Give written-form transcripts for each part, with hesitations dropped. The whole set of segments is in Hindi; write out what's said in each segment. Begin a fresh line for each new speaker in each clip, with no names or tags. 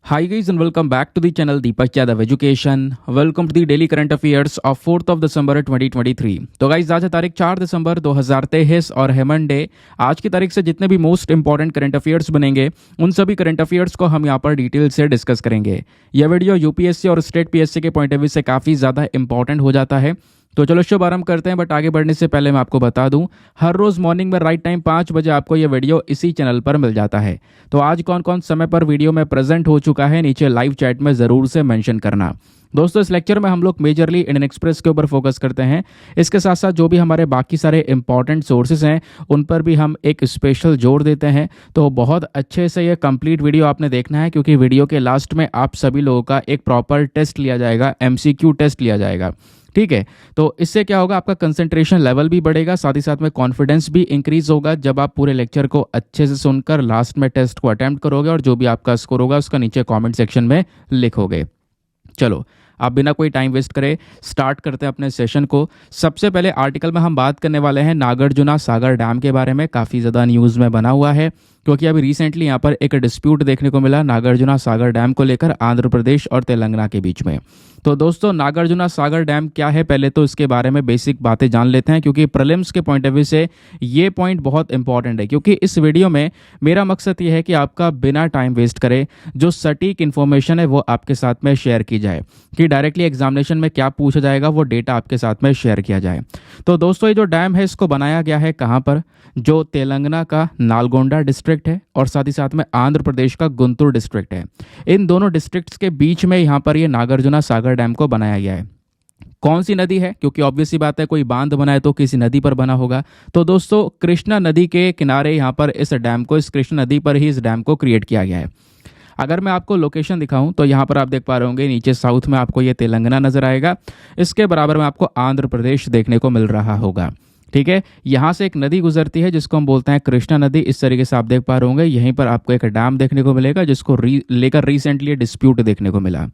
Hi guys and welcome back to the channel Deepak Yadav Education. Welcome to the daily current affairs of 4th of December 2023. तो गाइज आज है तारीख 4 दिसंबर 2023 और है मंडे। आज की तारीख से जितने भी मोस्ट इंपॉर्टेंट करंट अफेयर्स बनेंगे उन सभी करंट अफेयर्स को हम यहाँ पर डिटेल से डिस्कस करेंगे। यह वीडियो यूपीएससी और स्टेट पीएससी के पॉइंट ऑफ व्यू से काफ़ी ज़्यादा इंपॉर्टेंट हो जाता है। तो चलो शुभ आरंभ करते हैं, बट आगे बढ़ने से पहले मैं आपको बता दूं हर रोज़ मॉर्निंग में राइट टाइम 5 बजे आपको ये वीडियो इसी चैनल पर मिल जाता है। तो आज कौन कौन समय पर वीडियो में प्रेजेंट हो चुका है नीचे लाइव चैट में ज़रूर से मेंशन करना। दोस्तों इस लेक्चर में हम लोग मेजरली इंडियन एक्सप्रेस के ऊपर फोकस करते हैं। इसके साथ साथ जो भी हमारे बाकी सारे इंपॉर्टेंट सोर्सेज हैं उन पर भी हम एक स्पेशल जोर देते हैं। तो बहुत अच्छे से ये कंप्लीट वीडियो आपने देखना है, क्योंकि वीडियो के लास्ट में आप सभी लोगों का एक प्रॉपर टेस्ट लिया जाएगा, एमसीक्यू टेस्ट लिया जाएगा। ठीक है, तो इससे क्या होगा, आपका कंसंट्रेशन लेवल भी बढ़ेगा, साथ ही साथ में कॉन्फिडेंस भी इंक्रीज होगा जब आप पूरे लेक्चर को अच्छे से सुनकर लास्ट में टेस्ट को अटेम्प्ट करोगे और जो भी आपका स्कोर होगा उसका नीचे कमेंट सेक्शन में लिखोगे। चलो आप बिना कोई टाइम वेस्ट करे स्टार्ट करते हैं अपने सेशन को। सबसे पहले आर्टिकल में हम बात करने वाले हैं नागार्जुना सागर डैम के बारे में। काफ़ी ज़्यादा न्यूज़ में बना हुआ है क्योंकि अभी रिसेंटली यहाँ पर एक डिस्प्यूट देखने को मिला नागार्जुना सागर डैम को लेकर आंध्र प्रदेश और तेलंगाना के बीच में। तो दोस्तों नागार्जुना सागर डैम क्या है, पहले तो इसके बारे में बेसिक बातें जान लेते हैं, क्योंकि प्रीलिम्स के पॉइंट ऑफ व्यू से ये पॉइंट बहुत इंपॉर्टेंट है। क्योंकि इस वीडियो में मेरा मकसद ये है कि आपका बिना टाइम वेस्ट करे जो सटीक इन्फॉर्मेशन है वो आपके साथ में शेयर की जाए, कि डायरेक्टली एग्जामिनेशन में क्या पूछा जाएगा वो डेटा आपके साथ में शेयर किया जाए। तो दोस्तों ये जो डैम है इसको बनाया गया है कहाँ पर, जो तेलंगाना का नालगोंडा डिस्ट्रिक्ट है और साथ ही साथ में आंध्र प्रदेश का गुंटूर डिस्ट्रिक्ट है। इन दोनों डिस्ट्रिक्ट्स के बीच में यहाँ पर ये नागार्जुना सागर डैम को बनाया गया है। कौन सी नदी है, क्योंकि ऑब्वियस सी बात है कोई बांध बना है तो किसी नदी पर बना होगा। तो दोस्तों कृष्णा नदी के किनारे यहाँ पर इस डैम को, इस कृष्णा नदी पर ही इस डैम को क्रिएट किया गया है। अगर मैं आपको लोकेशन दिखाऊं तो यहाँ पर आप देख पा रहे होंगे नीचे साउथ में आपको ये तेलंगाना नजर आएगा, इसके बराबर में आपको आंध्र प्रदेश देखने को मिल रहा होगा। ठीक है, यहाँ से एक नदी गुजरती है जिसको हम बोलते हैं कृष्णा नदी। इस तरीके से आप देख पा रहे होंगे यहीं पर आपको एक डैम देखने को मिलेगा जिसको लेकर रिसेंटली डिस्प्यूट देखने को मिला।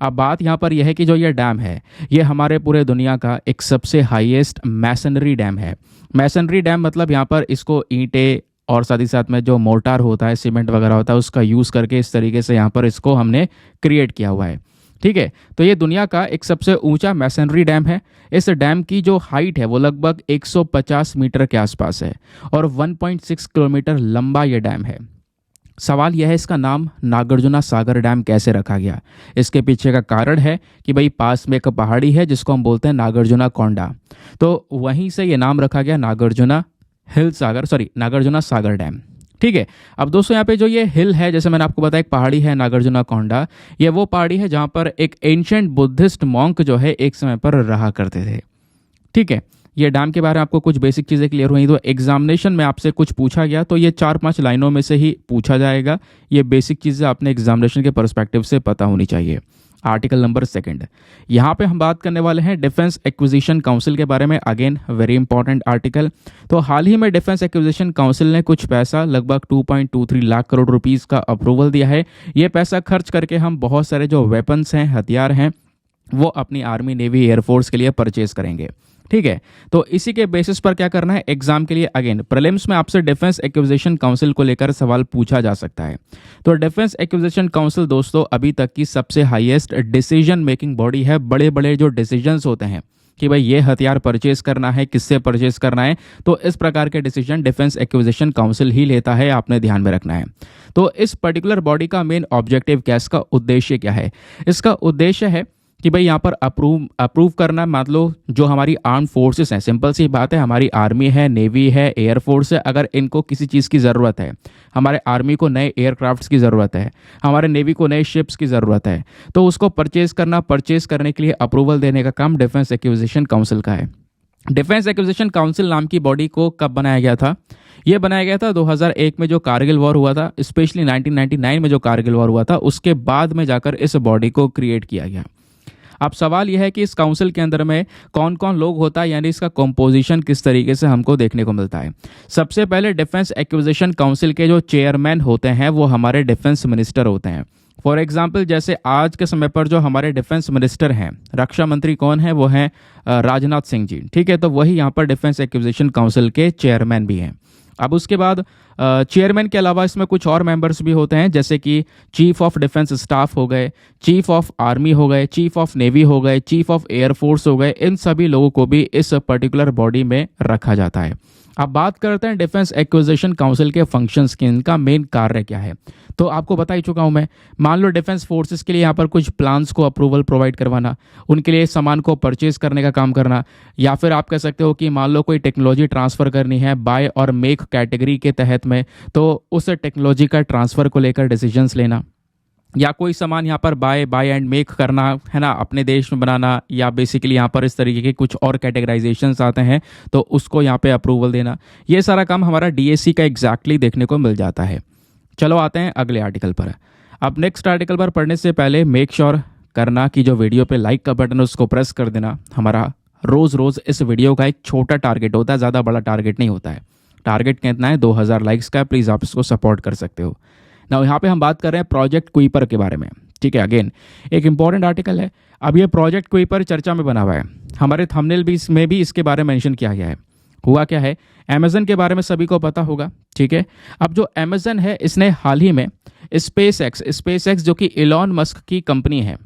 अब बात यहाँ पर यह है कि जो ये डैम है ये हमारे पूरे दुनिया का एक सबसे हाईएस्ट मैसनरी डैम है। मैसनरी डैम मतलब यहाँ पर इसको ईंटें और साथ ही साथ में जो मोर्टार होता है, सीमेंट वगैरह होता है, उसका यूज़ करके इस तरीके से यहाँ पर इसको हमने क्रिएट किया हुआ है। ठीक है, तो ये दुनिया का एक सबसे ऊंचा मैसनरी डैम है। इस डैम की जो हाइट है वो लगभग 150 मीटर के आसपास है और 1.6 किलोमीटर लंबा ये डैम है। सवाल यह है इसका नाम नागार्जुना सागर डैम कैसे रखा गया। इसके पीछे का कारण है कि भाई पास में एक पहाड़ी है जिसको हम बोलते हैं नागार्जुना कोंडा, तो वहीं से ये नाम रखा गया नागार्जुना सागर डैम। ठीक है, अब दोस्तों यहाँ पे जो ये हिल है, जैसे मैंने आपको बताया एक पहाड़ी है नागार्जुना कोंडा, ये वो पहाड़ी है जहाँ पर एक एंशिएंट बुद्धिस्ट मॉन्क जो है एक समय पर रहा करते थे। ठीक है, ये डैम के बारे में आपको कुछ बेसिक चीज़ें क्लियर हुई तो एग्जामिनेशन में आपसे कुछ पूछा गया तो ये 4-5 लाइनों में से ही पूछा जाएगा। ये बेसिक चीज़ें आपने एग्जामिनेशन के पर्सपेक्टिव से पता होनी चाहिए। आर्टिकल नंबर 2, यहाँ पे हम बात करने वाले हैं डिफेंस एक्विजिशन काउंसिल के बारे में। Again very important article. तो हाल ही में डिफेंस एक्विजिशन काउंसिल ने कुछ पैसा लगभग 2.23 लाख करोड़ रुपीस का अप्रूवल दिया है। ये पैसा खर्च करके हम बहुत सारे जो वेपन्स हैं, हथियार हैं, वो अपनी आर्मी, नेवी, एयरफोर्स के लिए परचेज करेंगे। ठीक है, तो इसी के बेसिस पर क्या करना है एग्जाम के लिए, अगेन प्रीलिम्स में आपसे डिफेंस एक्विजिशन काउंसिल को लेकर सवाल पूछा जा सकता है। तो डिफेंस एक्विजिशन काउंसिल दोस्तों अभी तक की सबसे हाईएस्ट डिसीजन मेकिंग बॉडी है। बड़े बड़े जो डिसीजंस होते हैं कि भाई ये हथियार परचेज करना है, किससे परचेज करना है, तो इस प्रकार के डिसीजन डिफेंस एक्विजिशन काउंसिल ही लेता है, आपने ध्यान में रखना है। तो इस पर्टिकुलर बॉडी का मेन ऑब्जेक्टिव क्या, इसका उद्देश्य क्या है? इसका उद्देश्य है कि भाई यहाँ पर अप्रूव करना, मान लो जो हमारी आर्म फोर्सेस हैं, सिंपल सी बात है, हमारी आर्मी है, नेवी है, एयरफोर्स है, अगर इनको किसी चीज़ की ज़रूरत है, हमारे आर्मी को नए एयरक्राफ्ट्स की ज़रूरत है, हमारे नेवी को नए शिप्स की ज़रूरत है, तो उसको परचेज करने के लिए अप्रूवल देने का काम डिफेंस एक्विजिशन काउंसिल का है। डिफेंस एक्विजिशन काउंसिल नाम की बॉडी को कब बनाया गया था? ये बनाया गया था 2001 में जो कारगिल वॉर हुआ था, स्पेशली 1999 में जो कारगिल वॉर हुआ था, उसके बाद में जाकर इस बॉडी को क्रिएट किया गया। अब सवाल यह है कि इस काउंसिल के अंदर में कौन कौन लोग होता है, यानी इसका कॉम्पोजिशन किस तरीके से हमको देखने को मिलता है। सबसे पहले डिफेंस एक्विजिशन काउंसिल के जो चेयरमैन होते हैं वो हमारे डिफेंस मिनिस्टर होते हैं। फॉर एग्जाम्पल जैसे आज के समय पर जो हमारे डिफेंस मिनिस्टर हैं, रक्षा मंत्री कौन है, वो हैं राजनाथ सिंह जी। ठीक है, तो वही यहाँ पर डिफेंस एक्विजिशन काउंसिल के चेयरमैन भी हैं। अब उसके बाद चेयरमैन के अलावा इसमें कुछ और मेंबर्स भी होते हैं, जैसे कि चीफ ऑफ डिफेंस स्टाफ हो गए, चीफ ऑफ आर्मी हो गए, चीफ ऑफ नेवी हो गए, चीफ ऑफ एयरफोर्स हो गए। इन सभी लोगों को भी इस पर्टिकुलर बॉडी में रखा जाता है। अब बात करते हैं डिफेंस एक्विजिशन काउंसिल के फंक्शंस की, इनका मेन कार्य क्या है। तो आपको बता ही चुका हूं मैं। मान लो डिफेंस फोर्सेस के लिए यहाँ पर कुछ प्लान्स को अप्रूवल प्रोवाइड करवाना, उनके लिए सामान को परचेज करने का काम करना, या फिर आप कह सकते हो कि मान लो कोई टेक्नोलॉजी ट्रांसफ़र करनी है बाय और मेक कैटेगरी के तहत में, तो उस टेक्नोलॉजी का ट्रांसफ़र को लेकर डिसीजंस लेना, या कोई सामान यहाँ पर बाय एंड मेक करना है ना, अपने देश में बनाना, या बेसिकली यहाँ पर इस तरीके के कुछ और कैटेगराइजेशंस आते हैं तो उसको यहाँ पे अप्रूवल देना। ये सारा काम हमारा डीएसी का एग्जैक्टली देखने को मिल जाता है। चलो आते हैं अगले आर्टिकल पर। अब नेक्स्ट आर्टिकल पर पढ़ने से पहले मेक श्योर करना कि जो वीडियो पे लाइक का बटन है उसको प्रेस कर देना। हमारा रोज़ इस वीडियो का एक छोटा टारगेट होता है, ज़्यादा बड़ा टारगेट नहीं होता है। टारगेट कितना है? 2000 लाइक्स का। प्लीज़ आप इसको सपोर्ट कर सकते हो ना। यहाँ पे हम बात कर रहे हैं प्रोजेक्ट कुइपर के बारे में, ठीक है। अगेन एक इंपॉर्टेंट आर्टिकल है। अब ये प्रोजेक्ट कुइपर चर्चा में बना हुआ है, हमारे थंबनेल भी इसमें भी इसके बारे में मेंशन किया गया है। हुआ क्या है, अमेजन के बारे में सभी को पता होगा, ठीक है। अब जो अमेजन है इसने हाल ही में स्पेस एक्स जो कि इलॉन मस्क की कंपनी है,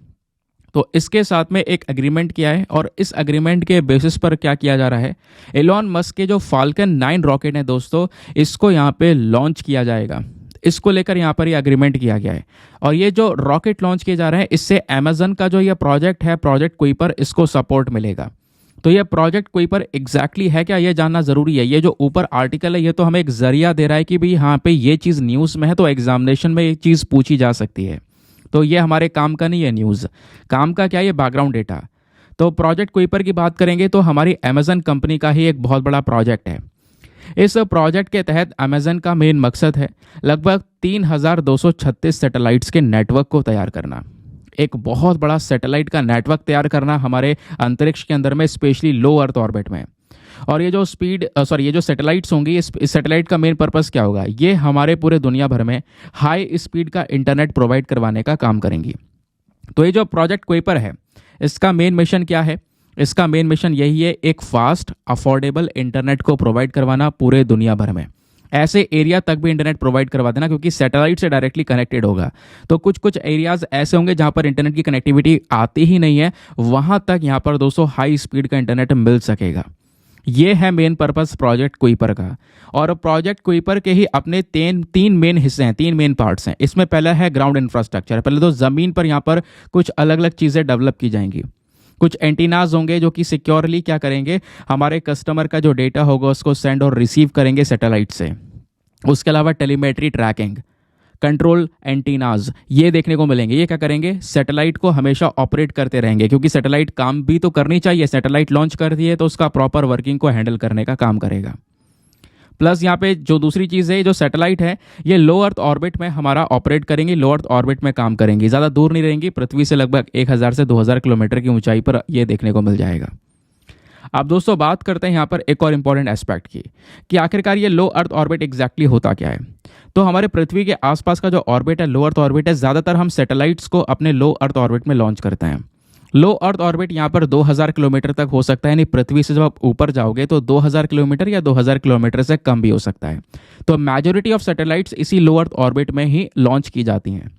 तो इसके साथ में एक एग्रीमेंट किया है। और इस एग्रीमेंट के बेसिस पर क्या किया जा रहा है, इलॉन मस्क के जो फाल्कन 9 रॉकेट है दोस्तों, इसको यहाँ पे लॉन्च किया जाएगा। इसको लेकर यहाँ पर ये एग्रीमेंट किया गया है। और ये जो रॉकेट लॉन्च किए जा रहे हैं, इससे अमेजन का जो ये प्रोजेक्ट है, प्रोजेक्ट कुइपर, इसको सपोर्ट मिलेगा। तो ये प्रोजेक्ट कुइपर एग्जैक्टली है क्या, ये जानना ज़रूरी है। ये जो ऊपर आर्टिकल है ये तो हमें एक जरिया दे रहा है कि भाई यहाँ पे ये चीज़ न्यूज़ में है तो एग्जामिनेशन में ये चीज़ पूछी जा सकती है। तो ये हमारे काम का नहीं है न्यूज़, काम का क्या है, ये बैकग्राउंड डेटा। तो प्रोजेक्ट कुइपर की बात करेंगे तो हमारी अमेजन कंपनी का ही एक बहुत बड़ा प्रोजेक्ट है। इस प्रोजेक्ट के तहत अमेजन का मेन मकसद है लगभग 3236 सैटेलाइट्स के नेटवर्क को तैयार करना। एक बहुत बड़ा सैटेलाइट का नेटवर्क तैयार करना हमारे अंतरिक्ष के अंदर में, स्पेशली लो अर्थ ऑर्बिट में। और ये जो ये जो सैटेलाइट्स होंगी, इस सैटेलाइट का मेन पर्पस क्या होगा, ये हमारे पूरे दुनिया भर में हाई स्पीड का इंटरनेट प्रोवाइड करवाने का काम करेंगी। तो ये जो प्रोजेक्ट कुइपर है, इसका मेन मिशन क्या है? इसका मेन मिशन यही है, एक फास्ट अफोर्डेबल इंटरनेट को प्रोवाइड करवाना पूरे दुनिया भर में। ऐसे एरिया तक भी इंटरनेट प्रोवाइड करवा देना, क्योंकि सैटेलाइट से डायरेक्टली कनेक्टेड होगा। तो कुछ एरियाज ऐसे होंगे जहां पर इंटरनेट की कनेक्टिविटी आती ही नहीं है, वहां तक यहां पर दोस्तों हाई स्पीड का इंटरनेट मिल सकेगा। ये है मेन पर्पस प्रोजेक्ट कुइपर का। और प्रोजेक्ट कुइपर के ही अपने तीन मेन हिस्से हैं, 3 मेन पार्ट्स हैं। इसमें पहला है ग्राउंड इंफ्रास्ट्रक्चर। पहले तो ज़मीन पर यहाँ पर कुछ अलग अलग चीज़ें डेवलप की जाएंगी। कुछ एंटीनाज होंगे जो कि सिक्योरली क्या करेंगे, हमारे कस्टमर का जो डेटा होगा उसको सेंड और रिसीव करेंगे सैटेलाइट से। उसके अलावा टेलीमेट्री ट्रैकिंग, कंट्रोल एंटीनाज ये देखने को मिलेंगे। ये क्या करेंगे, सैटेलाइट को हमेशा ऑपरेट करते रहेंगे, क्योंकि सैटेलाइट काम भी तो करनी चाहिए। सैटेलाइट लॉन्च कर दिए तो उसका प्रॉपर वर्किंग को हैंडल करने का काम करेगा। प्लस यहाँ पे जो दूसरी चीज़ है, जो सैटेलाइट है ये लो अर्थ ऑर्बिट में हमारा ऑपरेट करेंगी, लो अर्थ ऑर्बिट में काम करेंगी, ज़्यादा दूर नहीं रहेंगी। पृथ्वी से लगभग 1000 से 2000 किलोमीटर की ऊंचाई पर ये देखने को मिल जाएगा। अब दोस्तों बात करते हैं यहाँ पर एक और इम्पॉर्टेंट एस्पेक्ट की, कि आखिरकार ये लो अर्थ ऑर्बिट एग्जैक्टली होता क्या है। तो हमारे पृथ्वी के आसपास का जो ऑर्बिट है, लो अर्थ ऑर्बिट है, ज़्यादातर हम सैटेलाइट्स को अपने लो अर्थ ऑर्बिट में लॉन्च करते हैं। लो अर्थ ऑर्बिट यहाँ पर 2000 किलोमीटर तक हो सकता है, यानी पृथ्वी से जब आप ऊपर जाओगे तो 2000 किलोमीटर या 2000 किलोमीटर से कम भी हो सकता है। तो मेजॉरिटी ऑफ सैटेलाइट्स इसी लो अर्थ ऑर्बिट में ही लॉन्च की जाती हैं,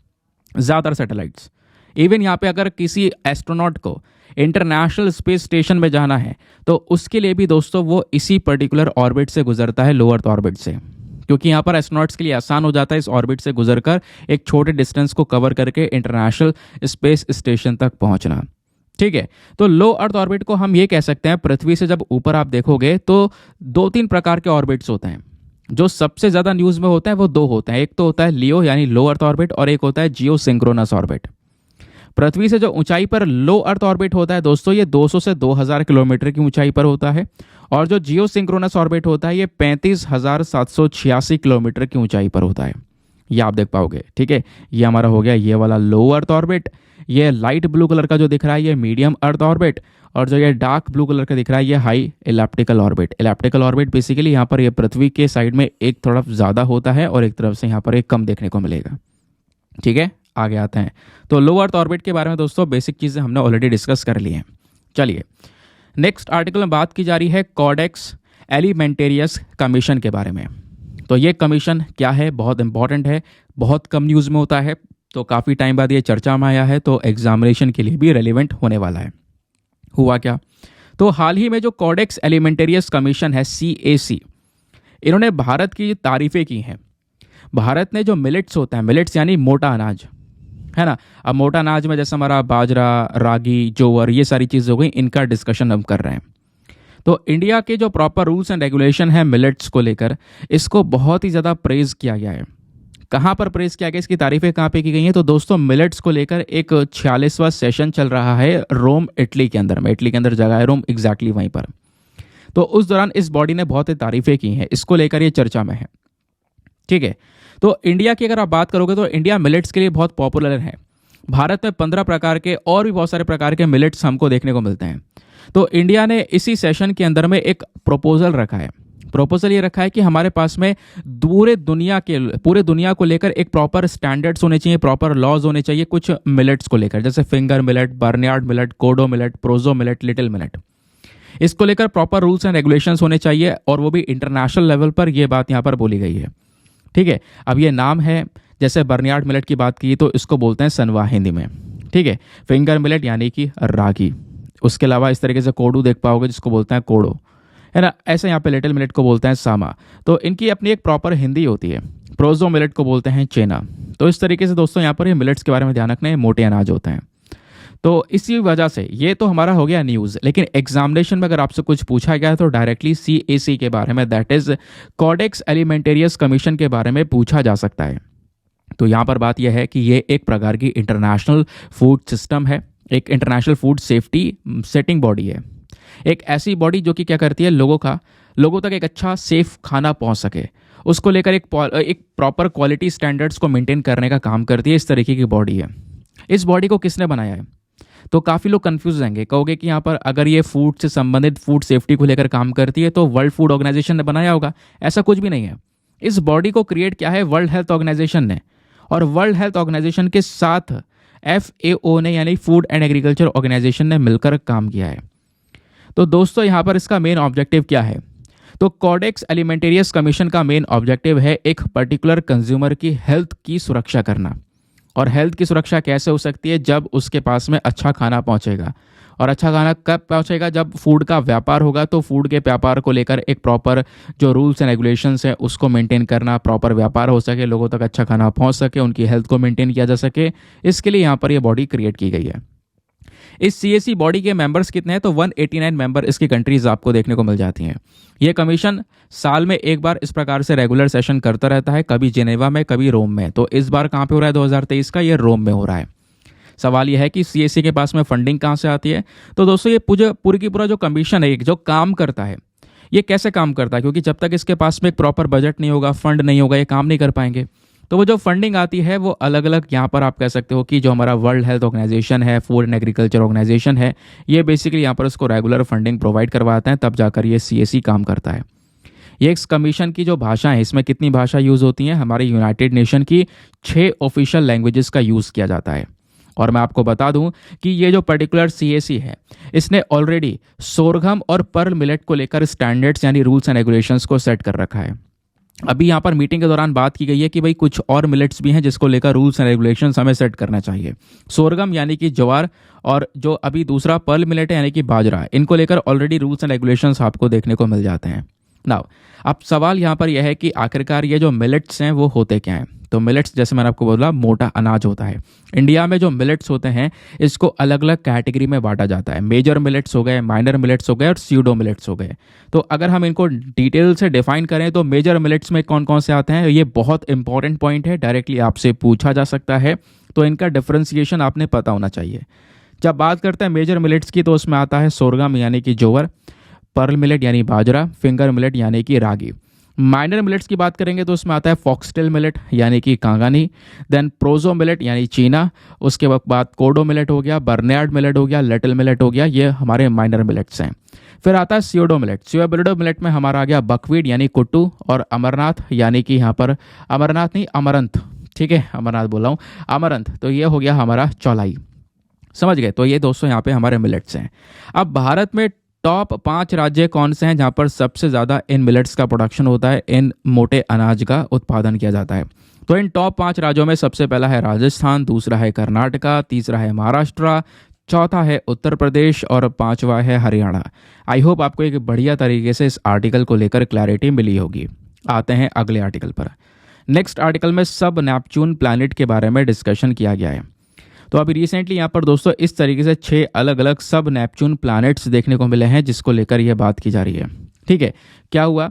ज़्यादातर सैटेलाइट्स। इवन यहाँ पे अगर किसी एस्ट्रोनॉट को इंटरनेशनल स्पेस स्टेशन में जाना है तो उसके लिए भी दोस्तों वो इसी पर्टिकुलर ऑर्बिट से गुजरता है, लो अर्थ ऑर्बिट से, क्योंकि यहाँ पर एस्ट्रोनॉट्स के लिए आसान हो जाता है इस ऑर्बिट से गुजरकर एक छोटे डिस्टेंस को कवर करके इंटरनेशनल स्पेस स्टेशन तक पहुँचना। ठीक है, तो लो अर्थ ऑर्बिट को हम ये कह सकते हैं, पृथ्वी से जब ऊपर आप देखोगे तो 2-3 प्रकार के ऑर्बिट्स होते हैं। जो सबसे ज़्यादा न्यूज़ में होता है वो 2 होते हैं, एक तो होता है लियो यानी लो अर्थ ऑर्बिट, और एक होता है जियो सिंक्रोनस ऑर्बिट। पृथ्वी से जो ऊंचाई पर लो अर्थ ऑर्बिट होता है दोस्तों, ये 200 से 2000 किलोमीटर की ऊंचाई पर होता है, और जो जियो सिंक्रोनस ऑर्बिट होता है ये 35,786 किलोमीटर की ऊंचाई पर होता है। ये आप देख पाओगे, ठीक है। ये हमारा हो गया ये वाला लो अर्थ ऑर्बिट। ये लाइट ब्लू कलर का जो दिख रहा है ये मीडियम अर्थ ऑर्बिट, और जो ये डार्क ब्लू कलर का दिख रहा है ये high elliptical orbit. Elliptical orbit basically यहाँ पर ये पृथ्वी के साइड में एक तरफ ज़्यादा होता है और एक तरफ से यहाँ पर एक कम देखने को मिलेगा। ठीक है, आगे आते हैं। तो लो अर्थ ऑर्बिट के बारे में दोस्तों बेसिक चीज़ें हमने ऑलरेडी डिस्कस कर ली हैं। चलिए नेक्स्ट आर्टिकल में बात की जा रही है कोडेक्स एलिमेंटेरियस कमीशन के बारे में। तो ये कमीशन क्या है, बहुत इंपॉर्टेंट है, बहुत कम न्यूज़ में होता है, तो काफ़ी टाइम बाद ये चर्चा में आया है, तो एग्जामिनेशन के लिए भी रेलिवेंट होने वाला है। हुआ क्या, तो हाल ही में जो कॉडेक्स एलिमेंटेरियस कमीशन है, CAC, इन्होंने भारत की तारीफ़ें की हैं। भारत ने जो मिलेट्स होता है, मिलेट्स यानी मोटा अनाज, है ना। अब मोटा अनाज में जैसे हमारा बाजरा, रागी, जोवर, ये सारी चीज़ें हो गई, इनका डिस्कशन हम कर रहे हैं। तो इंडिया के जो प्रॉपर रूल्स एंड रेगुलेशन है मिलेट्स को लेकर, इसको बहुत ही ज़्यादा प्रेज किया गया है। कहाँ पर प्रेज किया गया, इसकी तारीफें कहाँ पे की गई हैं, तो दोस्तों मिलेट्स को लेकर एक 46वां सेशन चल रहा है रोम, इटली के अंदर में। इटली के अंदर जगह है रोम, एग्जैक्टली वहीं पर। तो उस दौरान इस बॉडी ने बहुत ही तारीफें की हैं, इसको लेकर ये चर्चा में है। ठीक है, तो इंडिया की अगर आप बात करोगे तो इंडिया मिलेट्स के लिए बहुत पॉपुलर है। भारत में 15 प्रकार के और भी बहुत सारे प्रकार के मिलेट्स हमको देखने को मिलते हैं। तो इंडिया ने इसी सेशन के अंदर में एक प्रपोजल रखा है। प्रपोजल ये रखा है कि हमारे पास में पूरे दुनिया को लेकर एक प्रॉपर स्टैंडर्ड्स होने चाहिए, प्रॉपर लॉज होने चाहिए कुछ मिलेट्स को लेकर, जैसे फिंगर मिलेट, बर्नयार्ड मिलेट, कोडो मिलेट, प्रोजो मिलेट, लिटिल मिलेट। इसको लेकर प्रॉपर रूल्स एंड रेगुलेशंस होने चाहिए, और वो भी इंटरनेशनल लेवल पर। ये बात यहाँ पर बोली गई है। ठीक है, अब ये नाम है, जैसे बर्नयार्ड मिलेट की बात की तो इसको बोलते हैं सनवा हिंदी में। ठीक है, फिंगर मिलेट यानी कि रागी। उसके अलावा इस तरीके से कोडू देख पाओगे जिसको बोलते हैं कोडो, है ना। ऐसे यहाँ पे लिटिल मिलेट को बोलते हैं सामा। तो इनकी अपनी एक प्रॉपर हिंदी होती है। प्रोजो मिलेट को बोलते हैं चेना। तो इस तरीके से दोस्तों यहाँ पर ये मिलेट्स के बारे में ध्यान रखना है, मोटे अनाज होते हैं। तो इसी वजह से ये तो हमारा हो गया न्यूज़, लेकिन एग्जामिनेशन में अगर आपसे कुछ पूछा गया तो डायरेक्टली CAC के बारे में, that is Codex Alimentarius commission के बारे में पूछा जा सकता है। तो यहाँ पर बात यह है कि ये एक प्रकार की इंटरनेशनल फूड सिस्टम है, एक international food safety setting body है। एक ऐसी बॉडी जो कि क्या करती है, लोगों तक एक अच्छा सेफ खाना पहुँच सके, उसको लेकर एक प्रॉपर क्वालिटी स्टैंडर्ड्स को मेंटेन करने का काम करती है। इस तरीके की बॉडी है। इस बॉडी को किसने बनाया है, तो काफ़ी लोग कंफ्यूज रहेंगे, कहोगे कि यहाँ पर अगर ये फूड से संबंधित फूड सेफ्टी को लेकर काम करती है तो वर्ल्ड फूड ऑर्गेनाइजेशन ने बनाया होगा। ऐसा कुछ भी नहीं है। इस बॉडी को क्रिएट किया है वर्ल्ड हेल्थ ऑर्गेनाइजेशन ने, और वर्ल्ड हेल्थ ऑर्गेनाइजेशन के साथ FAO ने, यानी फूड एंड एग्रीकल्चर ऑर्गेनाइजेशन ने मिलकर काम किया है। तो दोस्तों यहाँ पर इसका मेन ऑब्जेक्टिव क्या है, तो कॉडेक्स एलिमेंटेरियस कमीशन का मेन ऑब्जेक्टिव है एक पर्टिकुलर कंज्यूमर की हेल्थ की सुरक्षा करना। और हेल्थ की सुरक्षा कैसे हो सकती है, जब उसके पास में अच्छा खाना पहुंचेगा। और अच्छा खाना कब पहुंचेगा, जब फूड का व्यापार होगा। तो फूड के व्यापार को लेकर एक प्रॉपर जो रूल्स एंड रेगुलेशंस है उसको मेंटेन करना, प्रॉपर व्यापार हो सके, लोगों तक अच्छा खाना पहुंच सके, उनकी हेल्थ को मेंटेन किया जा सके, इसके लिए यहाँ पर ये बॉडी क्रिएट की गई है। इस CAC बॉडी के मेंबर्स कितने हैं, तो 189 मेंबर इसकी कंट्रीज आपको देखने को मिल जाती हैं। ये कमीशन साल में एक बार इस प्रकार से रेगुलर सेशन करता रहता है, कभी जिनेवा में, कभी रोम में। तो इस बार कहाँ पे हो रहा है, 2023 का, ये रोम में हो रहा है। सवाल यह है कि CAC के पास में फंडिंग कहाँ से आती है, तो दोस्तों ये पूरी की पूरा जो कमीशन है, जो काम करता है, ये कैसे काम करता है, क्योंकि जब तक इसके पास में एक प्रॉपर बजट नहीं होगा, फंड नहीं होगा, ये काम नहीं कर पाएंगे। तो वो जो फंडिंग आती है वो अलग अलग, यहाँ पर आप कह सकते हो कि जो हमारा वर्ल्ड हेल्थ ऑर्गेनाइजेशन है, फूड एंड एग्रीकल्चर ऑर्गेनाइजेशन है, ये बेसिकली यहाँ पर उसको रेगुलर फंडिंग प्रोवाइड करवाते हैं, तब जाकर ये CAC काम करता है। ये इस कमीशन की जो भाषा है, इसमें कितनी भाषा यूज़ होती हैं, हमारे यूनाइटेड नेशन की 6 ऑफिशियल लैंग्वेजेस का यूज़ किया जाता है। और मैं आपको बता दूं कि ये जो पर्टिकुलर CAC है, इसने ऑलरेडी सोरघम और पर्ल मिलेट को लेकर स्टैंडर्ड्स यानी रूल्स एंड रेगुलेशंस को सेट कर रखा है। अभी यहाँ पर मीटिंग के दौरान बात की गई है कि भाई कुछ और मिलेट्स भी हैं जिसको लेकर रूल्स एंड रेगुलेशंस हमें सेट करना चाहिए। सोरगम यानी कि ज्वार, और जो अभी दूसरा पर्ल मिलेट है यानी कि बाजरा, इनको लेकर ऑलरेडी रूल्स एंड रेगुलेशंस आपको देखने को मिल जाते हैं। नाउ अब सवाल यहाँ पर यह है कि आखिरकार ये जो मिलेट्स हैं वो होते क्या हैं। तो मिलेट्स, जैसे मैंने आपको बोला, मोटा अनाज होता है। इंडिया में जो मिलेट्स होते हैं इसको अलग अलग कैटेगरी में बांटा जाता है। मेजर मिलेट्स हो गए, माइनर मिलेट्स हो गए, और स्यूडो मिलेट्स हो गए। तो अगर हम इनको डिटेल से डिफाइन करें तो मेजर मिलेट्स में कौन कौन से आते हैं, ये बहुत इंपॉर्टेंट पॉइंट है, डायरेक्टली आपसे पूछा जा सकता है। तो इनका डिफ्रेंसिएशन आपने पता होना चाहिए। जब बात करते हैं मेजर मिलेट्स की, तो उसमें आता है सोरगम यानी कि जोवर, पर्ल मिलेट यानी बाजरा, फिंगर मिलेट यानी कि रागी। माइनर मिलेट्स की बात करेंगे तो उसमें आता है फॉक्सटेल मिलेट यानी कि कांगानी, देन प्रोजो मिलेट यानी चीना, उसके बाद कोडो मिलेट हो गया, बर्नयार्ड मिलेट हो गया, लिटिल मिलेट हो गया, ये हमारे माइनर मिलेट्स हैं। फिर आता है स्यूडो मिलेट। स्यूडो मिलेट में हमारा आ गया बकवीट यानी कुट्टू, और अमरनाथ यानी कि यहाँ पर अमरनाथ नहीं, अमरंथ, ठीक है, अमरनाथ बोल रहा हूँ, अमरंथ। तो ये हो गया हमारा चौलाई, समझ गए। तो ये दोस्तों यहाँ पे हमारे मिलेट्स हैं। अब भारत में टॉप 5 राज्य कौन से हैं जहां पर सबसे ज़्यादा इन मिलेट्स का प्रोडक्शन होता है, इन मोटे अनाज का उत्पादन किया जाता है? तो इन टॉप 5 राज्यों में सबसे पहला है राजस्थान, दूसरा है कर्नाटका, तीसरा है महाराष्ट्र, चौथा है उत्तर प्रदेश और पांचवा है हरियाणा। आई होप आपको एक बढ़िया तरीके से इस आर्टिकल को लेकर क्लैरिटी मिली होगी। आते हैं अगले आर्टिकल पर। नेक्स्ट आर्टिकल में सब नेपच्यून प्लैनेट के बारे में डिस्कशन किया गया है। तो अभी रिसेंटली यहाँ पर दोस्तों इस तरीके से 6 अलग अलग सब नेपच्यून प्लैनेट्स देखने को मिले हैं, जिसको लेकर यह बात की जा रही है। ठीक है, क्या हुआ,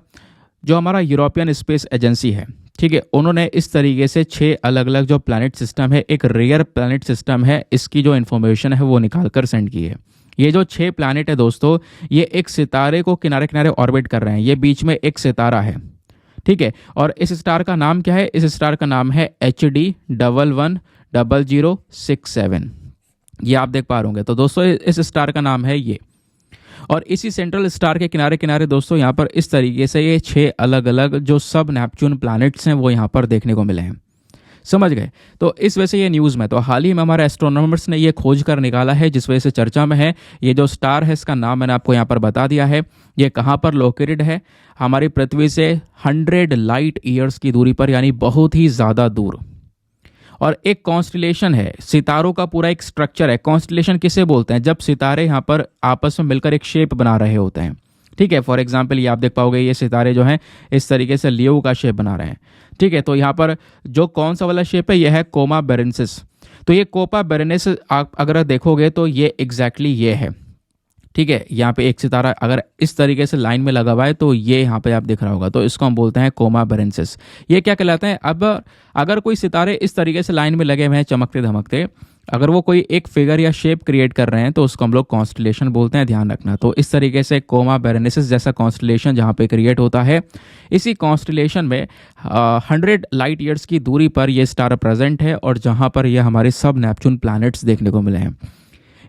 जो हमारा यूरोपियन स्पेस एजेंसी है, ठीक है, उन्होंने इस तरीके से 6 अलग अलग जो प्लैनेट सिस्टम है, एक रेयर प्लैनेट सिस्टम है, इसकी जो इन्फॉर्मेशन है वो निकाल कर सेंड की है। ये जो 6 प्लैनेट है दोस्तों, ये एक सितारे को किनारे किनारे ऑर्बिट कर रहे हैं। ये बीच में एक सितारा है, ठीक है, और इस स्टार का नाम क्या है? इस स्टार का नाम है HD110067। ये आप देख पा रहे होंगे। तो दोस्तों इस स्टार का नाम है ये, और इसी सेंट्रल स्टार के किनारे किनारे दोस्तों यहाँ पर इस तरीके से ये 6 अलग अलग जो सब नेपच्यून प्लैनेट्स हैं वो यहाँ पर देखने को मिले हैं। समझ गए? तो इस वजह से ये न्यूज़ में, तो हाल ही में हमारे एस्ट्रोनॉमर्स ने ये खोज कर निकाला है, जिस वजह से चर्चा में है। ये जो स्टार है इसका नाम मैंने आपको यहाँ पर बता दिया है। ये कहाँ पर लोकेटेड है? हमारी पृथ्वी से 100 लाइट ईयर्स की दूरी पर, यानी बहुत ही ज़्यादा दूर। और एक कॉन्स्टिलेशन है, सितारों का पूरा एक स्ट्रक्चर है। कॉन्स्टिलेशन किसे बोलते हैं? जब सितारे यहाँ पर आपस में मिलकर एक शेप बना रहे होते हैं। ठीक है, फॉर एग्जाम्पल ये आप देख पाओगे, ये सितारे जो हैं इस तरीके से लियो का शेप बना रहे हैं। ठीक है, तो यहाँ पर जो कौन सा वाला शेप है, यह है कोमा बेरेंसिस। तो ये कोपा बेरेंसिस आप अगर देखोगे तो ये एग्जैक्टली ये है। ठीक है, यहाँ पे एक सितारा अगर इस तरीके से लाइन में लगा हुआ है तो ये यहाँ पे आप दिख रहा होगा, तो इसको हम बोलते हैं कोमा बेरेंसिस। ये क्या कहलाते हैं? अब अगर कोई सितारे इस तरीके से लाइन में लगे हुए हैं चमकते धमकते, अगर वो कोई एक फिगर या शेप क्रिएट कर रहे हैं तो उसको हम लोग कॉन्स्टलेशन बोलते हैं, ध्यान रखना। तो इस तरीके से कोमा बेरेनिसिस जैसा कॉन्स्टलेशन जहाँ पे क्रिएट होता है, इसी कॉन्स्टलेशन में 100 लाइट ईयर्स की दूरी पर ये स्टार प्रेजेंट है, और जहाँ पर ये हमारे सब नेपच्यून प्लैनेट्स देखने को मिले हैं।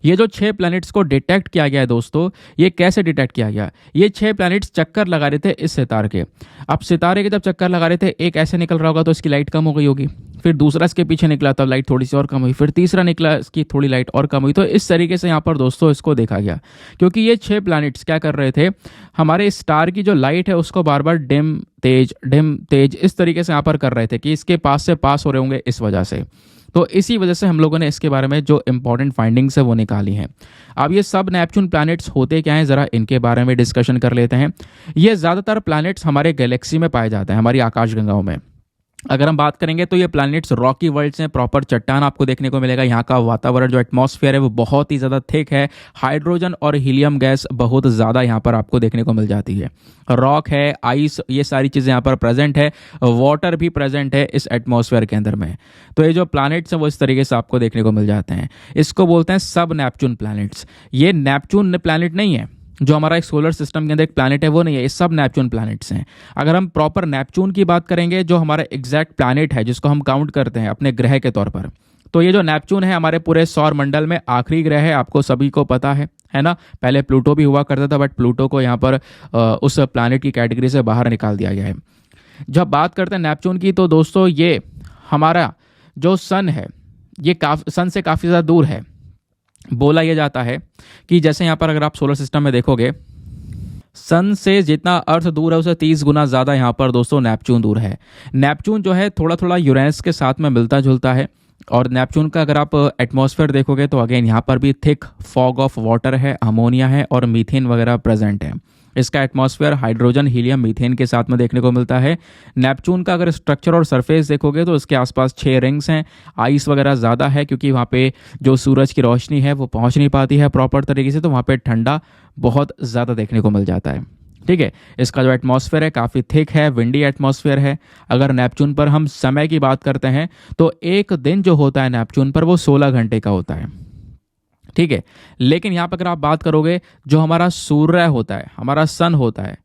ये जो 6 प्लैनेट्स को डिटेक्ट किया गया है दोस्तों, ये कैसे डिटेक्ट किया गया? ये 6 प्लैनेट्स चक्कर लगा रहे थे इस सितारे के। अब सितारे के जब चक्कर लगा रहे थे, एक ऐसे निकल रहा होगा तो इसकी लाइट कम हो गई होगी, फिर दूसरा इसके पीछे निकला तब लाइट थोड़ी सी और कम हुई, फिर तीसरा निकला इसकी थोड़ी लाइट और कम हुई। तो इस तरीके से यहाँ पर दोस्तों इसको देखा गया, क्योंकि ये 6 प्लैनेट्स क्या कर रहे थे, हमारे स्टार की जो लाइट है उसको बार बार डिम तेज इस तरीके से यहाँ पर कर रहे थे कि इसके पास से पास हो रहे होंगे इस वजह से। तो इसी वजह से हम लोगों ने इसके बारे में जो इंपॉर्टेंट फाइंडिंग्स है वो निकाली हैं। अब ये सब नेपच्यून प्लैनेट्स होते क्या हैं, ज़रा इनके बारे में डिस्कशन कर लेते हैं। ये ज़्यादातर प्लैनेट्स हमारे गैलेक्सी में पाए जाते हैं, हमारी आकाशगंगाओं में। अगर हम बात करेंगे तो ये प्लैनेट्स रॉकी वर्ल्ड से, प्रॉपर चट्टान आपको देखने को मिलेगा। यहाँ का वातावरण जो एटमॉस्फेयर है वो बहुत ही ज़्यादा थिक है। हाइड्रोजन और हीलियम गैस बहुत ज़्यादा यहाँ पर आपको देखने को मिल जाती है। रॉक है, आइस, ये सारी चीज़ें यहाँ पर प्रेजेंट है। वाटर भी प्रेजेंट है इस एटमॉस्फेयर के अंदर में। तो ये जो प्लैनेट्स हैं वो इस तरीके से आपको देखने को मिल जाते हैं। इसको बोलते हैं सब नेपच्यून प्लैनेट्स। ये नेपच्यून प्लैनेट नहीं है, जो हमारा एक सोलर सिस्टम के अंदर एक प्लैनेट है वो नहीं है, ये सब नेपच्यून प्लैनेट्स हैं। अगर हम प्रॉपर नेपच्यून की बात करेंगे, जो हमारा एग्जैक्ट प्लैनेट है जिसको हम काउंट करते हैं अपने ग्रह के तौर पर, तो ये जो नेपच्यून है हमारे पूरे सौर मंडल में आखिरी ग्रह है, आपको सभी को पता है ना। पहले प्लूटो भी हुआ करता था, बट प्लूटो को यहाँ पर उस प्लैनेट की कैटेगरी से बाहर निकाल दिया गया है। जब बात करते हैं नेपच्यून की, तो दोस्तों ये हमारा जो सन है ये सन से काफ़ी ज़्यादा दूर है। बोला यह जाता है कि जैसे यहाँ पर अगर आप सोलर सिस्टम में देखोगे, सन से जितना अर्थ दूर है उसे 30 गुना ज़्यादा यहाँ पर दोस्तों नेपच्यून दूर है। नेपच्यून जो है थोड़ा थोड़ा यूरेनस के साथ में मिलता जुलता है, और नेपच्यून का अगर आप एटमॉस्फेयर देखोगे तो अगेन यहाँ पर भी थिक फॉग ऑफ वाटर है, अमोनिया है और मीथेन वगैरह प्रेजेंट है। इसका एटमॉस्फेयर हाइड्रोजन, हीलियम, मीथेन के साथ में देखने को मिलता है। नेपच्यून का अगर स्ट्रक्चर और सरफेस देखोगे तो इसके आसपास 6 रिंग्स हैं। आइस वगैरह ज़्यादा है क्योंकि वहाँ पे जो सूरज की रोशनी है वो पहुँच नहीं पाती है प्रॉपर तरीके से, तो वहाँ पे ठंडा बहुत ज़्यादा देखने को मिल जाता है। ठीक है, इसका जो एटमॉस्फेयर है काफ़ी थिक है, विंडी एटमॉस्फेयर है। अगर नेपच्यून पर हम समय की बात करते हैं तो एक दिन जो होता है नेपच्यून पर वो 16 घंटे का होता है। ठीक है, लेकिन यहाँ पर अगर आप बात करोगे, जो हमारा सूर्य होता है, हमारा सन होता है,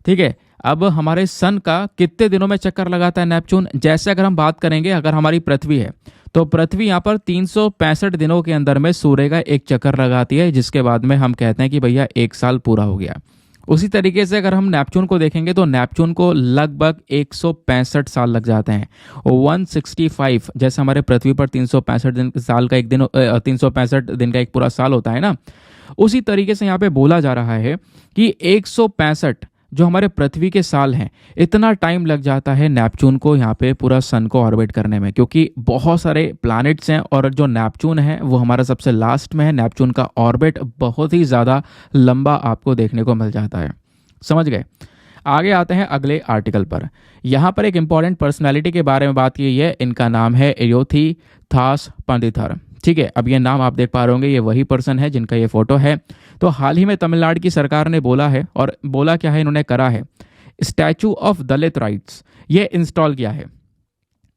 ठीक है, अब हमारे सन का कितने दिनों में चक्कर लगाता है नेपच्यून? जैसे अगर हम बात करेंगे, अगर हमारी पृथ्वी है तो पृथ्वी यहाँ पर 365 दिनों के अंदर में सूर्य का एक चक्कर लगाती है, जिसके बाद में हम कहते हैं कि भैया 1 साल पूरा हो गया। उसी तरीके से अगर हम नेपच्यून को देखेंगे तो नेपच्यून को लगभग 165 साल लग जाते हैं। 165, जैसे हमारे पृथ्वी पर 365 दिन साल का एक दिन 365 दिन का एक पूरा साल होता है ना, उसी तरीके से यहाँ पे बोला जा रहा है कि 165 जो हमारे पृथ्वी के साल हैं, इतना टाइम लग जाता है नेपच्यून को यहाँ पे पूरा सन को ऑर्बिट करने में, क्योंकि बहुत सारे प्लैनेट्स हैं और जो नेपच्यून है वो हमारा सबसे लास्ट में है। नेपच्यून का ऑर्बिट बहुत ही ज़्यादा लंबा आपको देखने को मिल जाता है। समझ गए? आगे आते हैं अगले आर्टिकल पर। यहाँ पर एक इंपॉर्टेंट पर्सनैलिटी के बारे में बात की है। इनका नाम है इयोथी-थास पंडिथर। ठीक है, अब ये नाम आप देख पा रहे होंगे, ये वही पर्सन है जिनका ये फोटो है। तो हाल ही में तमिलनाडु की सरकार ने बोला है, और बोला क्या है इन्होंने करा है, स्टैचू ऑफ दलित राइट्स ये इंस्टॉल किया है।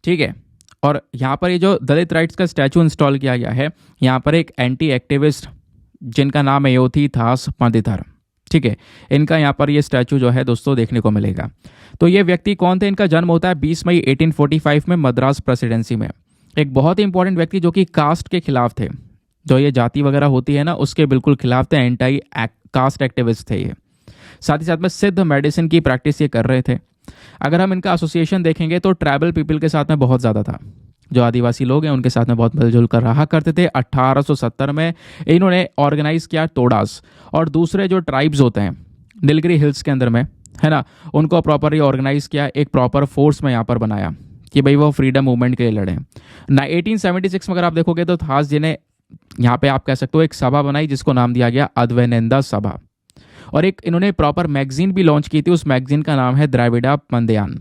ठीक है, और यहाँ पर ये जो दलित राइट्स का स्टैचू इंस्टॉल किया गया है, यहाँ पर एक एंटी एक्टिविस्ट जिनका नाम है इयोथी-थास पंडिथर। ठीक है, इनका यहाँ पर ये स्टैचू जो है दोस्तों देखने को मिलेगा। तो ये व्यक्ति कौन थे? इनका जन्म होता है 20 मई 1845 में मद्रास प्रेसिडेंसी में। एक बहुत ही इंपॉर्टेंट व्यक्ति जो कि कास्ट के खिलाफ थे, जो ये जाति वगैरह होती है ना उसके बिल्कुल खिलाफ थे, एंटी कास्ट एक्टिविस्ट थे ये। साथ ही साथ में सिद्ध मेडिसिन की प्रैक्टिस ये कर रहे थे। अगर हम इनका एसोसिएशन देखेंगे तो ट्राइबल पीपल के साथ में बहुत ज़्यादा था, जो आदिवासी लोग हैं उनके साथ में बहुत मिलजुल कर रहा करते थे। 1870 में इन्होंने ऑर्गेनाइज किया टोडास, और दूसरे जो ट्राइब्स होते हैं नीलगिरी हिल्स के अंदर में, है ना, उनको प्रॉपरली ऑर्गेनाइज किया, एक प्रॉपर फोर्स में यहाँ पर बनाया कि भाई वो फ्रीडम मूवमेंट के लिए लड़े ना। 1876 में अगर आप देखोगे तो थास जी ने यहाँ पे आप कह सकते हो एक सभा बनाई जिसको नाम दिया गया अद्वैनेंदा सभा, और एक इन्होंने प्रॉपर मैगजीन भी लॉन्च की थी। उस मैगजीन का नाम है द्राविड़ा पांडियान।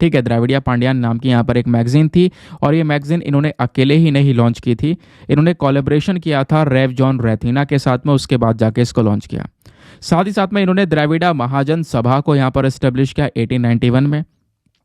ठीक है, द्राविड़ा पांडियान नाम की यहाँ पर एक मैगजीन थी, और ये मैगजीन इन्होंने अकेले ही नहीं लॉन्च की थी, इन्होंने कोलैबोरेशन किया था रेव जॉन रैथीना के साथ में, उसके बाद जाके इसको लॉन्च किया। साथ ही साथ में इन्होंने द्राविड़ा महाजन सभा को यहाँ पर एस्टेब्लिश किया 1891 में।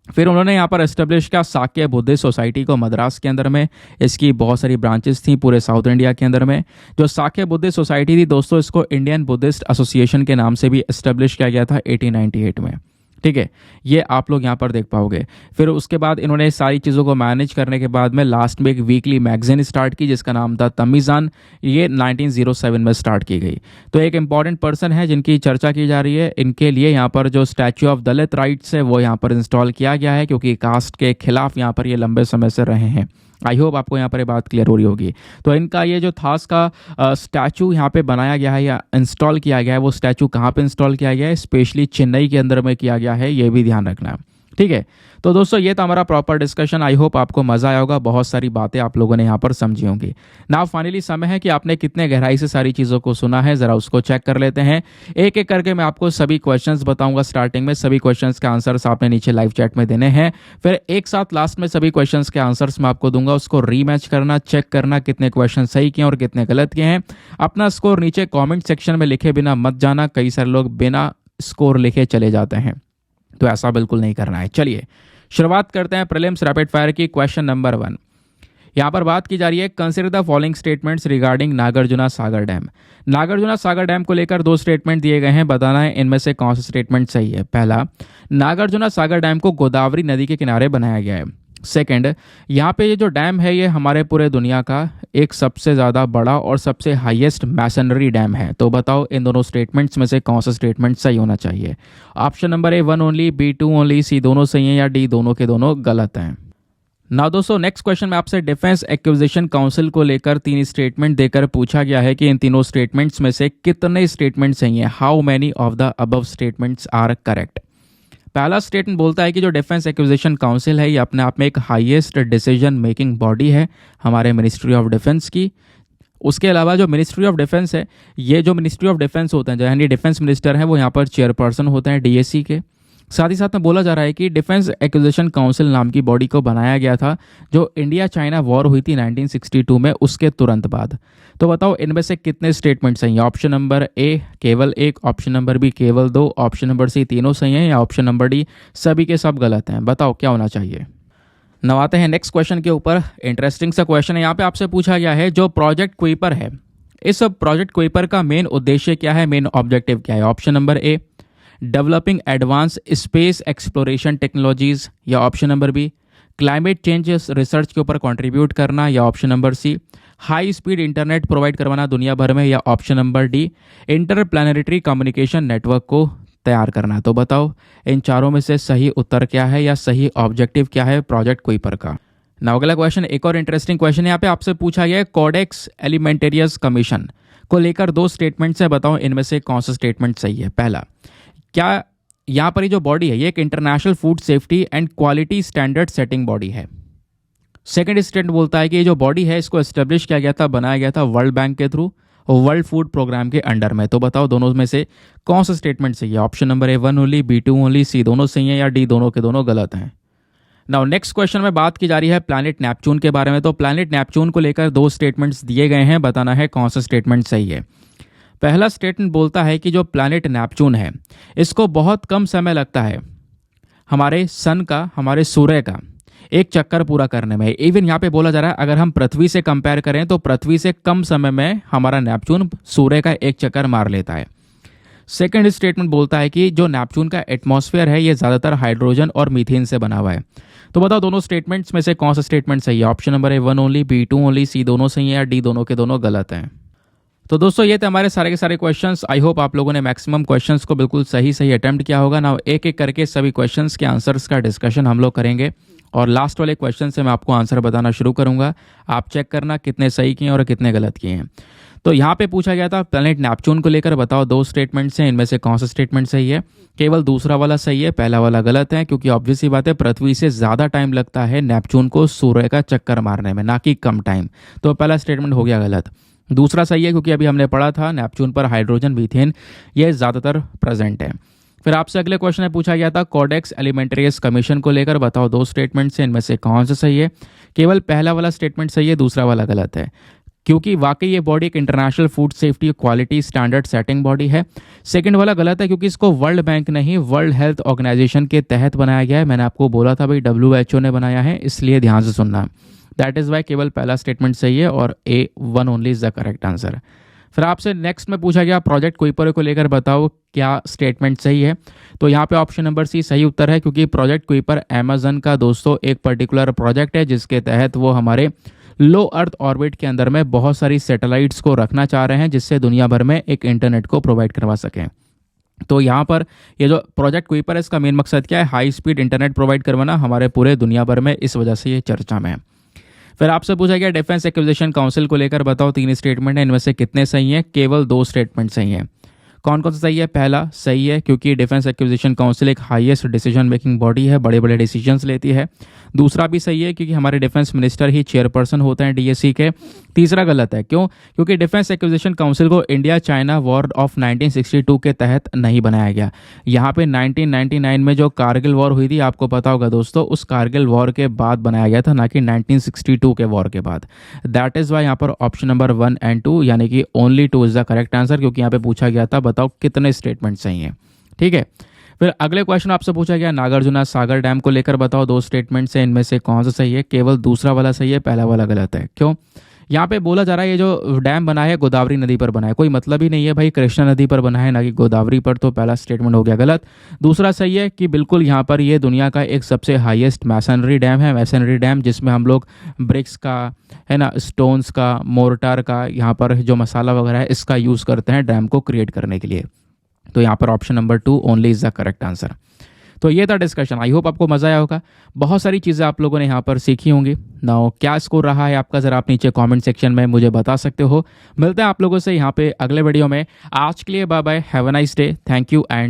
फिर उन्होंने यहाँ पर एस्टेब्लिश किया साक्य बुद्धिस्ट सोसाइटी को मद्रास के अंदर में। इसकी बहुत सारी ब्रांचेस थी पूरे साउथ इंडिया के अंदर में। जो साक्य बुद्धिस्ट सोसाइटी थी दोस्तों, इसको इंडियन बुद्धिस्ट एसोसिएशन के नाम से भी एस्टेब्लिश किया गया था 1898 में। ठीक है, ये आप लोग यहाँ पर देख पाओगे। फिर उसके बाद इन्होंने सारी चीज़ों को मैनेज करने के बाद में लास्ट में एक वीकली मैगजीन स्टार्ट की जिसका नाम था तमीज़ान। ये 1907 में स्टार्ट की गई। तो एक इंपॉर्टेंट पर्सन है जिनकी चर्चा की जा रही है। इनके लिए यहाँ पर जो स्टैचू ऑफ दलित राइट्स है वो यहाँ पर इंस्टॉल किया गया है, क्योंकि कास्ट के खिलाफ यहाँ पर ये लंबे समय से रहे हैं। आई होप आपको यहाँ पर ये बात क्लियर हो रही होगी। तो इनका ये जो थास का स्टैचू यहाँ पे बनाया गया है या इंस्टॉल किया गया है, वो स्टैचू कहाँ पे इंस्टॉल किया गया है? स्पेशली चेन्नई के अंदर में किया गया है, ये भी ध्यान रखना है। ठीक है, तो दोस्तों ये था हमारा प्रॉपर डिस्कशन। आई होप आपको मज़ा आया होगा, बहुत सारी बातें आप लोगों ने यहाँ पर समझी होंगी। नाउ फाइनली समय है कि आपने कितने गहराई से सारी चीज़ों को सुना है, ज़रा उसको चेक कर लेते हैं। एक एक करके मैं आपको सभी क्वेश्चंस बताऊंगा। स्टार्टिंग में सभी क्वेश्चंस के आंसर्स आपने नीचे लाइव चैट में देने हैं, फिर एक साथ लास्ट में सभी क्वेश्चंस के आंसर्स मैं आपको दूंगा। उसको रीमैच करना, चेक करना कितने क्वेश्चन सही किए और कितने गलत किए हैं। अपना स्कोर नीचे कॉमेंट सेक्शन में लिखे बिना मत जाना। कई सारे लोग बिना स्कोर लिखे चले जाते हैं, तो ऐसा बिल्कुल नहीं करना है। चलिए शुरुआत करते हैं प्रीलिम्स रैपिड फायर की। क्वेश्चन नंबर 1 यहाँ पर बात की जा रही है, consider the following statements regarding Nagarjuna Sagar dam. Nagarjuna Sagar dam को लेकर 2 स्टेटमेंट दिए गए हैं, बताना है इनमें से कौन सा स्टेटमेंट सही है। पहला, नागार्जुना सागर डैम को गोदावरी नदी के किनारे बनाया गया है। सेकंड, यहाँ पे ये जो डैम है ये हमारे पूरे दुनिया का एक सबसे ज़्यादा बड़ा और सबसे हाईएस्ट मैसनरी डैम है। तो बताओ इन दोनों स्टेटमेंट्स में से कौन सा स्टेटमेंट सही होना चाहिए। Option number A 1 only, B 2 only, C दोनों सही हैं, या डी दोनों के दोनों गलत हैं। ना दोस्तों नेक्स्ट क्वेश्चन में आपसे डिफेंस एक्विजिशन काउंसिल को लेकर 3 स्टेटमेंट देकर पूछा गया है कि इन तीनों स्टेटमेंट्स में से कितने स्टेटमेंट सही हैं। How many of the above statements are correct. पहला स्टेटमेंट बोलता है कि जो डिफेंस एक्विजिशन काउंसिल है ये अपने आप में एक हाईएस्ट डिसीजन मेकिंग बॉडी है हमारे मिनिस्ट्री ऑफ डिफेंस की। उसके अलावा जो मिनिस्ट्री ऑफ डिफेंस है, ये जो मिनिस्ट्री ऑफ डिफेंस होते हैं, जो यानी डिफेंस मिनिस्टर हैं, वो यहाँ पर चेयरपर्सन होते हैं डीएसी के। साथ ही साथ में बोला जा रहा है कि डिफेंस एक्विजिशन काउंसिल नाम की बॉडी को बनाया गया था जो इंडिया चाइना वॉर हुई थी 1962 में, उसके तुरंत बाद। तो बताओ इनमें से कितने स्टेटमेंट सही हैं। ऑप्शन नंबर ए केवल 1, ऑप्शन नंबर बी केवल 2, ऑप्शन नंबर सी तीनों सही हैं, या ऑप्शन नंबर डी सभी के सब गलत हैं। बताओ क्या होना चाहिए। नवाते आते हैं नेक्स्ट क्वेश्चन के ऊपर। इंटरेस्टिंग सा क्वेश्चन है। यहाँ पे आपसे पूछा गया है जो प्रोजेक्ट क्विपर है, इस प्रोजेक्ट क्विपर का मेन उद्देश्य क्या है, मेन ऑब्जेक्टिव क्या है। Option number A developing advance space exploration technologies, या option number B climate change research के ऊपर कंट्रीब्यूट करना, या option number C high speed internet provide करवाना दुनिया भर में, या option number D interplanetary communication network को तैयार करना। तो बताओ इन चारों में से सही उत्तर क्या है या सही ऑब्जेक्टिव क्या है प्रोजेक्ट क्विपर का। ना अगला क्वेश्चन एक और इंटरेस्टिंग क्वेश्चन यहाँ पे आपसे पूछा गया है, कोडेक्स एलिमेंटेरियस कमीशन। को लेकर दो स्टेटमेंट्स है, बताओ इनमें से कौन सा स्टेटमेंट सही है। पहला, क्या यहाँ पर ये जो बॉडी है ये एक international food safety and quality standard setting body है। सेकंड स्टेटमेंट बोलता है कि ये जो बॉडी है इसको एस्टेब्लिश किया गया था, बनाया गया था वर्ल्ड बैंक के थ्रू, वर्ल्ड फूड प्रोग्राम के अंडर में। तो बताओ दोनों में से कौन सा स्टेटमेंट सही है। Option number A 1 only, B 2 only, C दोनों सही है, या डी दोनों के दोनों गलत हैं। नाउ नेक्स्ट क्वेश्चन में बात की जा रही है प्लैनेट नेपच्यून के बारे में। तो प्लैनेट नेपच्यून को लेकर दो स्टेटमेंट्स दिए गए हैं, बताना है कौन सा स्टेटमेंट सही है। पहला स्टेटमेंट बोलता है कि जो प्लैनेट नेपच्यून है इसको बहुत कम समय लगता है हमारे सन का, हमारे सूर्य का एक चक्कर पूरा करने में। इवन यहाँ पे बोला जा रहा है अगर हम पृथ्वी से कंपेयर करें तो पृथ्वी से कम समय में हमारा नेपच्यून सूर्य का एक चक्कर मार लेता है। सेकंड स्टेटमेंट बोलता है कि जो नेपच्यून का एटमॉस्फेयर है ये ज़्यादातर हाइड्रोजन और मीथेन से बना हुआ है। तो बताओ दोनों स्टेटमेंट्स में से कौन सा स्टेटमेंट सही है। Option number A 1 only, B 2 only, C दोनों सही है, या डी दोनों के दोनों गलत हैं। तो दोस्तों ये थे हमारे सारे के सारे क्वेश्चंस। आई होप आप लोगों ने मैक्सिमम क्वेश्चंस को बिल्कुल सही सही अटेम्प्ट किया होगा ना। एक एक करके सभी क्वेश्चंस के आंसर्स का डिस्कशन हम लोग करेंगे और लास्ट वाले क्वेश्चन से मैं आपको आंसर बताना शुरू करूंगा। आप चेक करना कितने सही किए और कितने गलत किए हैं। तो यहाँ पे पूछा गया था प्लैनेट नेपच्यून को लेकर बताओ दो स्टेटमेंट्स हैं, इनमें से कौन सा स्टेटमेंट सही है। केवल दूसरा वाला सही है, पहला वाला गलत है, क्योंकि ऑब्वियस सी बात है पृथ्वी से ज़्यादा टाइम लगता है नेपच्यून को सूर्य का चक्कर मारने में, ना कि कम टाइम। तो पहला स्टेटमेंट हो गया गलत। दूसरा सही है क्योंकि अभी हमने पढ़ा था नेपच्यून पर हाइड्रोजन मीथेन ये ज़्यादातर प्रेजेंट है। फिर आपसे अगले क्वेश्चन में पूछा गया था कोडेक्स एलिमेंट्रियस कमीशन को लेकर बताओ दो स्टेटमेंट से इनमें से कौन सा सही है। केवल पहला वाला स्टेटमेंट सही है, दूसरा वाला गलत है, क्योंकि वाकई ये बॉडी एक international food safety quality standard setting body है। सेकंड वाला गलत है क्योंकि इसको वर्ल्ड बैंक नहीं वर्ल्ड हेल्थ ऑर्गेनाइजेशन के तहत बनाया गया है। मैंने आपको बोला था भाई WHO ने बनाया है, इसलिए ध्यान से सुनना। दैट इज़ वाई केवल पहला स्टेटमेंट सही है और ए 1 only is the correct answer. फिर आपसे नेक्स्ट में पूछा गया प्रोजेक्ट कुइपर को लेकर बताओ क्या स्टेटमेंट सही है। तो यहाँ पे ऑप्शन नंबर सी सही उत्तर है, क्योंकि प्रोजेक्ट कुइपर अमेजन का दोस्तों एक पर्टिकुलर प्रोजेक्ट है जिसके तहत वो हमारे लो अर्थ ऑर्बिट के अंदर में बहुत सारी सैटेलाइट्स को रखना चाह रहे हैं जिससे दुनिया भर में एक इंटरनेट को प्रोवाइड करवा सकें। तो यहाँ पर ये जो प्रोजेक्ट कुइपर है इसका मेन मकसद क्या है, हाई स्पीड इंटरनेट प्रोवाइड करवाना हमारे पूरे दुनिया भर में, इस वजह से ये चर्चा में है। फिर आपसे पूछा गया डिफेंस एक्विजिशन काउंसिल को लेकर बताओ तीन स्टेटमेंट है, इनमें से कितने सही हैं। केवल दो स्टेटमेंट सही हैं। कौन कौन सा सही है। पहला सही है क्योंकि डिफेंस एक्विजिशन काउंसिल एक हाईएस्ट डिसीजन मेकिंग बॉडी है, बड़े बड़े डिसीजंस लेती है। दूसरा भी सही है क्योंकि हमारे डिफेंस मिनिस्टर ही चेयरपर्सन होते हैं DSC के। तीसरा गलत है, क्यों, क्योंकि डिफेंस एक्विजिशन काउंसिल को इंडिया चाइना वॉर ऑफ 1962 के तहत नहीं बनाया गया। यहाँ पे 1999 में जो कारगिल वॉर हुई थी, आपको पता होगा दोस्तों, उस कारगिल वॉर के बाद बनाया गया था, ना कि 1962 के वॉर के बाद। दैट इज़ वाई यहाँ पर ऑप्शन नंबर 1 एंड 2 यानी कि only 2 is the correct answer, क्योंकि यहाँ पे पूछा गया था बताओ कितने स्टेटमेंट सही हैं। ठीक है। फिर अगले क्वेश्चन आपसे पूछा गया नागार्जुना सागर डैम को लेकर बताओ दो स्टेटमेंट से इनमें से कौन सा सही है। केवल दूसरा वाला सही है, पहला वाला गलत है। क्यों, यहाँ पे बोला जा रहा है ये जो डैम बना है गोदावरी नदी पर बना है, कोई मतलब ही नहीं है भाई, कृष्णा नदी पर बना है ना कि गोदावरी पर। तो पहला स्टेटमेंट हो गया गलत। दूसरा सही है कि बिल्कुल यहाँ पर ये दुनिया का एक सबसे हाईएस्ट मैसनरी डैम है, मैसनरी डैम जिसमें हम लोग ब्रिक्स का है ना, स्टोन्स का, मोर्टार का, यहाँ पर जो मसाला वगैरह है इसका यूज़ करते हैं डैम को क्रिएट करने के लिए। तो यहाँ पर option number 2 only is the correct answer. तो ये था डिस्कशन। आई होप आपको मज़ा आया होगा, बहुत सारी चीज़ें आप लोगों ने यहाँ पर सीखी होंगी। नाउ क्या स्कोर रहा है आपका, ज़रा आप नीचे कमेंट सेक्शन में मुझे बता सकते हो। मिलते हैं आप लोगों से यहाँ पे अगले वीडियो में। आज के लिए bye bye, have a nice day, thank you and